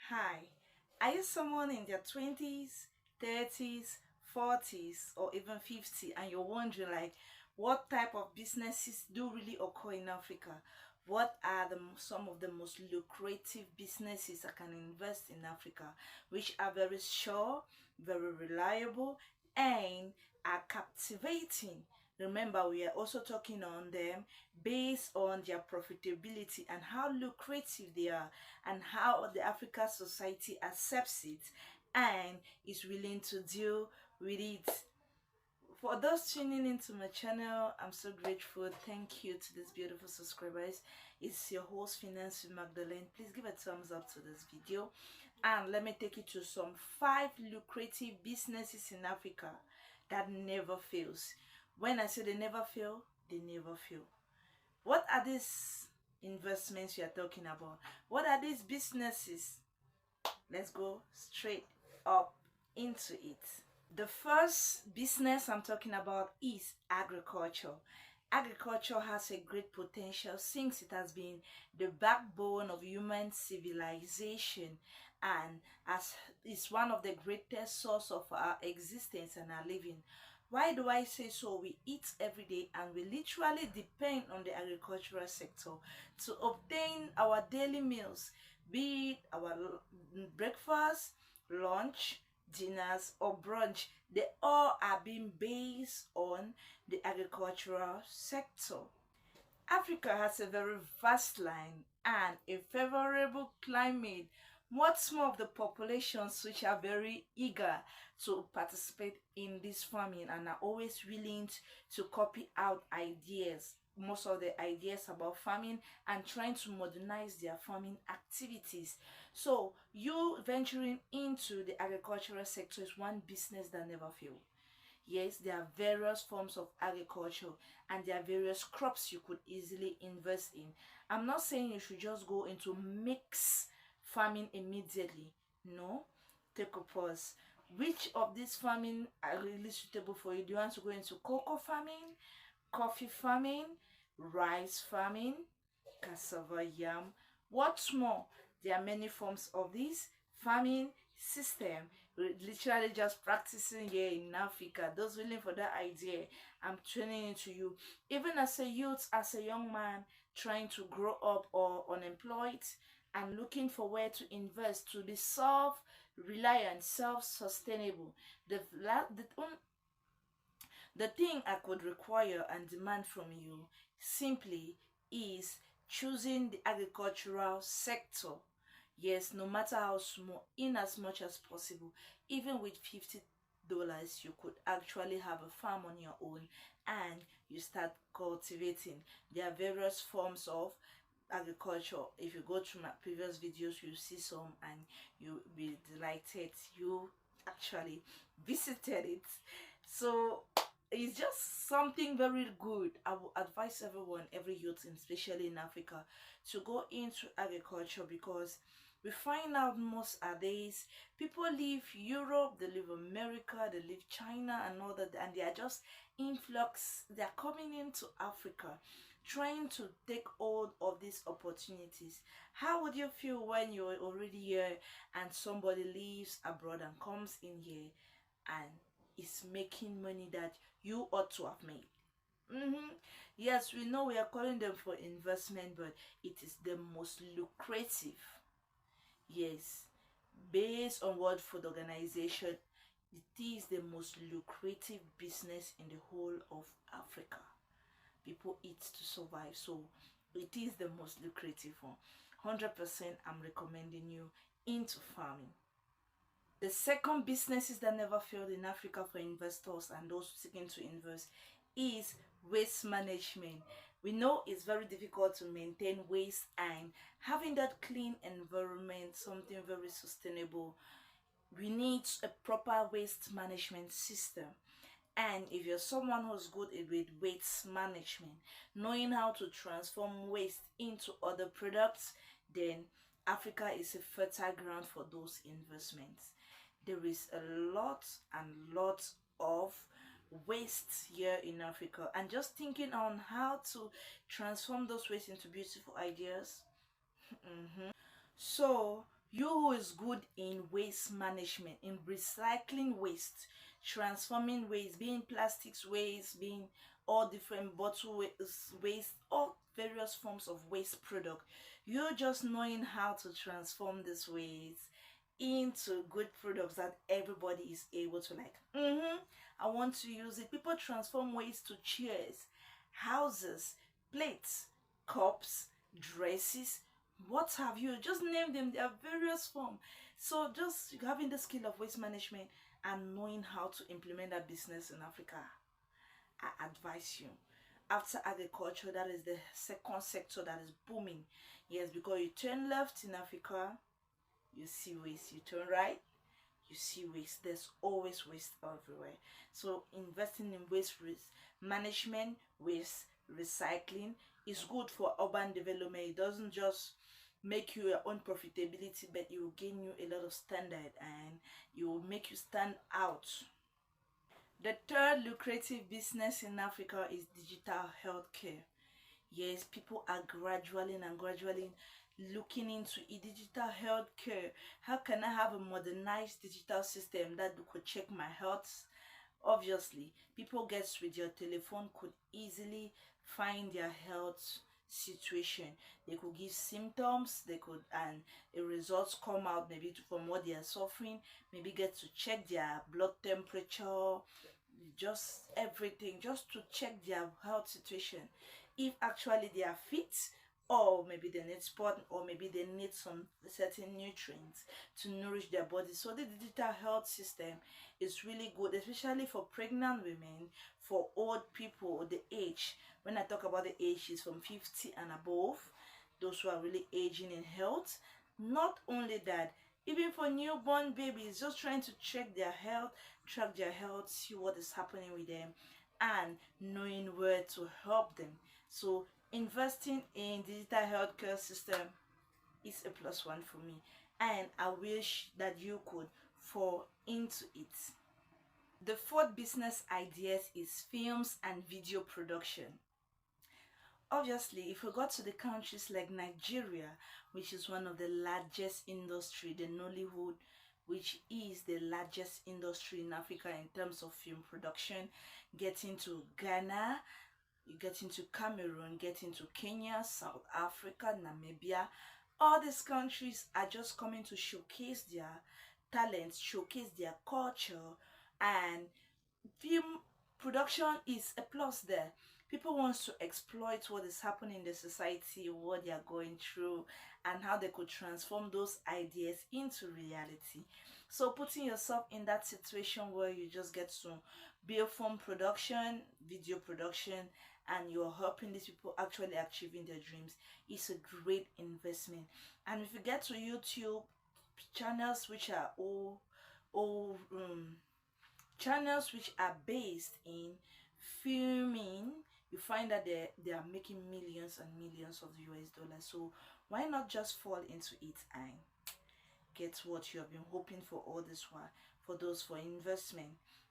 Hi, are you someone in their 20s, 30s, 40s, or even 50 and you're wondering what type of businesses do really occur in Africa? What are some of the most lucrative businesses that can invest in Africa, which are very sure, very reliable, and are captivating? Remember, we are also talking on them based on their profitability and how lucrative they are and how the African society accepts it and is willing to deal with it. For those tuning into my channel, I'm so grateful. Thank you to these beautiful subscribers. It's your host Finance with Magdalene. Please give a thumbs up to this video and let me take you to some 5 lucrative businesses in Africa that never fails. When I say they never fail, they never fail. What are these investments we are talking about? What are these businesses? Let's go straight up into it. The first business I'm talking about is agriculture. Agriculture has a great potential since it has been the backbone of human civilization and as is one of the greatest source of our existence and our living. Why do I say so? We eat every day and we literally depend on the agricultural sector to obtain our daily meals, be it our breakfast, lunch, dinners, or brunch. They all are being based on the agricultural sector. Africa has a very vast land and a favorable climate. What's more of the populations which are very eager to participate in this farming and are always willing to copy out ideas, most of the ideas about farming and trying to modernize their farming activities. So you venturing into the agricultural sector is one business that never fails. Yes, there are various forms of agriculture and there are various crops you could easily invest in. I'm not saying you should just go into mix farming immediately. No, take a pause. Which of these farming are really suitable for you? Do you want to go into cocoa farming, coffee farming, rice farming, cassava, yam? What's more, there are many forms of this farming system. We're literally just practicing here in Africa. Those willing for that idea, I'm training into you. Even as a youth, as a young man trying to grow up or unemployed and looking for where to invest to be self-reliant, self-sustainable. The thing I could require and demand from you simply is choosing the agricultural sector. Yes, no matter how small, in as much as possible, even with $50, you could actually have a farm on your own and you start cultivating. There are various forms of agriculture. If you go through my previous videos, you see some and you'll be delighted you actually visited it. So it's just something very good. I would advise everyone, every youth, especially in Africa, to go into agriculture because we find out most of days people leave Europe, they leave America, they leave China and all that, and they are just influx. They are coming into Africa trying to take hold of these opportunities. How would you feel when you're already here and somebody leaves abroad and comes in here and is making money that you ought to have made? Yes, we know we are calling them for investment, but it is the most lucrative. Yes, based on World Food Organization, it is the most lucrative business in the whole of Africa. People eat to survive, so it is the most lucrative one. 100% I'm recommending you into farming. The second businesses that never failed in Africa for investors and those seeking to invest is waste management. We know it's very difficult to maintain waste and having that clean environment, something very sustainable. We need a proper waste management system. And if you're someone who's good with waste management, knowing how to transform waste into other products, then Africa is a fertile ground for those investments. There is a lot and lot of waste here in Africa, and just thinking on how to transform those waste into beautiful ideas. So You who is good in waste management, in recycling waste, transforming waste, being plastics waste, being all different bottle waste, all various forms of waste product. You just knowing how to transform this waste into good products that everybody is able to like. I want to use it. People transform waste to chairs, houses, plates, cups, dresses, what have you. Just name them. There are various forms. So just having the skill of waste management and knowing how to implement that business in Africa, I advise you. After agriculture, that is the second sector that is booming. Yes, because you turn left in Africa, you see waste. You turn right, you see waste. There's always waste everywhere. So investing in waste management, waste recycling is good for urban development. It doesn't just make you your own profitability, but it will gain you a lot of standard and it will make you stand out. The third lucrative business in Africa is digital healthcare. Yes, people are gradually looking into a digital healthcare. How can I have a modernized digital system that could check my health? Obviously, people gets with your telephone could easily find their health situation. They could give symptoms, they could, and the results come out maybe from what they are suffering, maybe get to check their blood temperature, just everything, just to check their health situation, if actually they are fit, or maybe they need sport, or maybe they need some certain nutrients to nourish their body. So the digital health system is really good, especially for pregnant women, for old people. The age, when I talk about the age, is from 50 and above, those who are really aging in health. Not only that, even for newborn babies, just trying to check their health, track their health, see what is happening with them, and knowing where to help them. So investing in digital healthcare system is a plus one for me, and I wish that you could fall into it. The fourth business idea is films and video production. Obviously, if we go to the countries like Nigeria, which is one of the largest industry, the Nollywood, which is the largest industry in Africa in terms of film production, get into Ghana, you get into Cameroon, get into Kenya, South Africa, Namibia. All these countries are just coming to showcase their talents, showcase their culture, and film production is a plus there. People want to exploit what is happening in the society, what they are going through, and how they could transform those ideas into reality. So putting yourself in that situation where you just get to build film production, video production, and you're helping these people actually achieving their dreams is a great investment. And if you get to YouTube channels which are all channels which are based in filming, you find that they are making millions and millions of US dollars. So why not just fall into it and get what you have been hoping for all this while? For those for investment,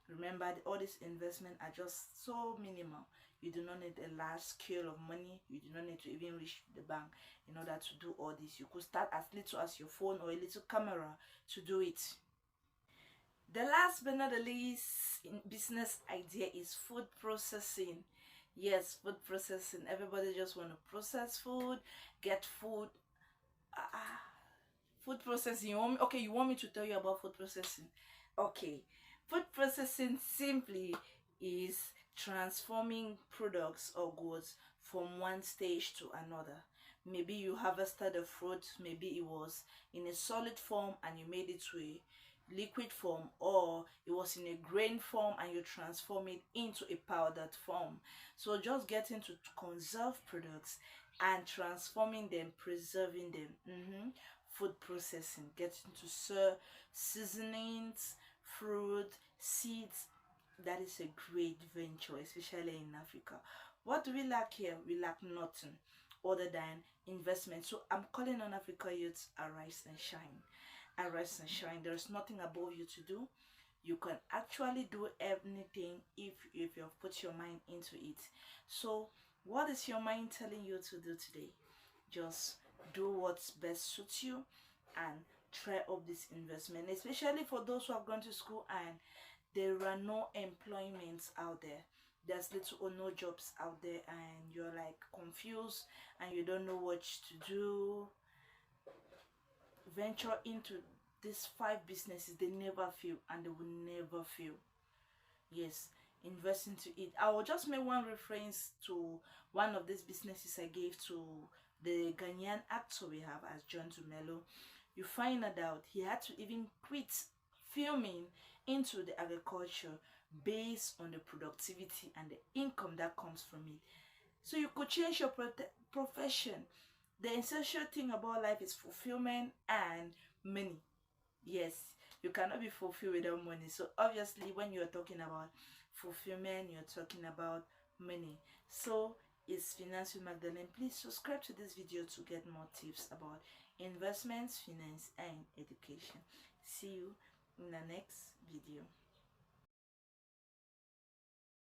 remember that all these investment are just so minimal. You do not need a large scale of money. You do not need to even reach the bank in order to do all this. You could start as little as your phone or a little camera to do it. The last but not the least in business idea is food processing. Yes, food processing. Everybody just want to process food, get food. Food processing. You want me to tell you about food processing? Okay. Food processing simply is transforming products or goods from one stage to another. Maybe you harvested a fruit, maybe it was in a solid form and you made it to a liquid form, or it was in a grain form and you transform it into a powdered form. So just getting to conserve products and transforming them, preserving them. Food processing, getting to serve seasonings, fruit, seeds. That is a great venture, especially in Africa. What do we lack here? We lack nothing other than investment. So I'm calling on Africa youths, arise and shine. Arise and shine. There's nothing above you to do. You can actually do anything if you've put your mind into it. So what is your mind telling you to do today? Just do what's best suits you and try up this investment, especially for those who have gone to school and there are no employments out there. There's little or no jobs out there and you're like confused and you don't know what to do. Venture into these 5 businesses. They never fail and they will never fail. Yes, invest into it. I will just make one reference to one of these businesses I gave to the Ghanaian actor we have as John Dumelo. You find out he had to even quit filming into the agriculture based on the productivity and the income that comes from it. So you could change your profession. The essential thing about life is fulfillment and money. Yes, you cannot be fulfilled without money. So obviously when you're talking about fulfillment, you're talking about money. So it's Finance with Magdalene. Please subscribe to this video to get more tips about investments, finance and education. See you in the next video.